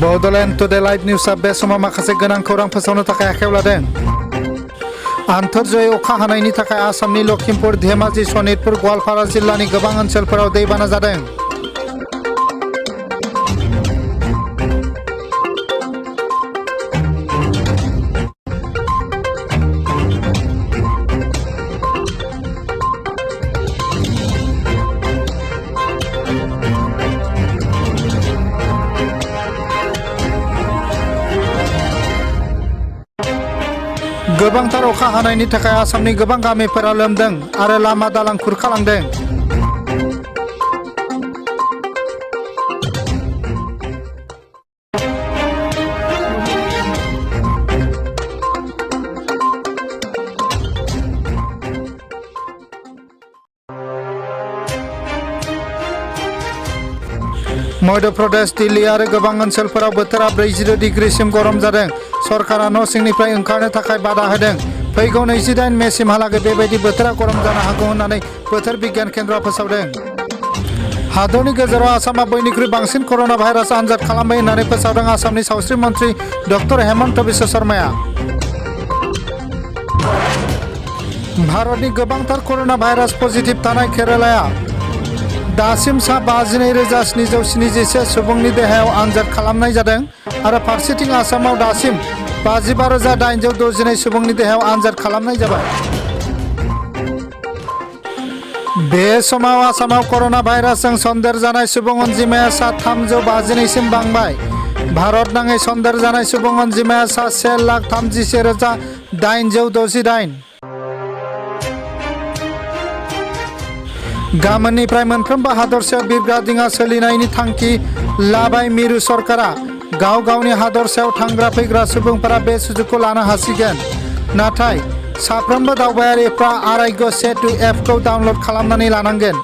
Bodoland today live निउसआ बे समाव माखासे गोनां खौरां फोसावनो थाखाय आखायाव लादों। आन्थोरजयै अखा हानायनि थाखाय आसामनि लखिमपुर, धेमाजि, सनितपुर, गवालपारा जिल्लानि गोबां ओनसोलफोराव दैबाना जादों। गोबांथार अखा हानायनि थाखाय आसामनि गोबां गामिफोरा लोमदों आरो लामा दालां खुरखालांदों। मध्य प्रदेश, दिल्ली आरो गोबां ओनसोलफोराव बोथोरा 40 डिग्रीसिम गरम जादों। सरकारा न' सिंनिफ्राय ओंखारनो थाखाय बादा होदों। फैगौ 28 मेसिमहालागै बेबायदि बोथोरा गरम जानो हागौ होननानै बोथोर बिगियान केन्द्रआ फोसावदों। हादरनि गेजेराव आसामा बयनिख्रुइ बांसिन कर'ना भाइरास आनजाद खालामबाय होननानै फोसावदों आसामनि सावस्रि मन्थ्रि डक्टर हेमन्त बिश्व शर्माया। भारतनि गोबांथार कर'ना भाइरास पजिटिभ थानाय केरालाया दासिम सा 52,777 सुबुंनि देहायाव आनजाद खालामनाय जादों आरो फारसेथिं आसामाव दासिम 55,862 सुबुंनि देहायाव आनजाद खालामनाय जाबाय। बे समाव आसामाव कर'ना भाइरासजों सन्देरजानाय सुबुं अनजिमाया सा 352सिम बांबाय। भारत नाङै सन्देरजानाय सुबुं अनजिमाया सा 1,33,868। गाबोननिफ्राय मोनफ्रोमबो हादरसायाव बिरग्रा दिङा सोलिनायनि थांखि लाबाय मिरु सरकारा। गाव गावनि हादरसायाव थांग्रा फैग्रा सुबुंफोरा बे सुजुगखौ लानो हासिगोन। नाथाय साफ्रोमबो दावबायारिफ्रा आर'ग्य सेतु एपखौ डाउनल'ड खालामनानै लानांगोन।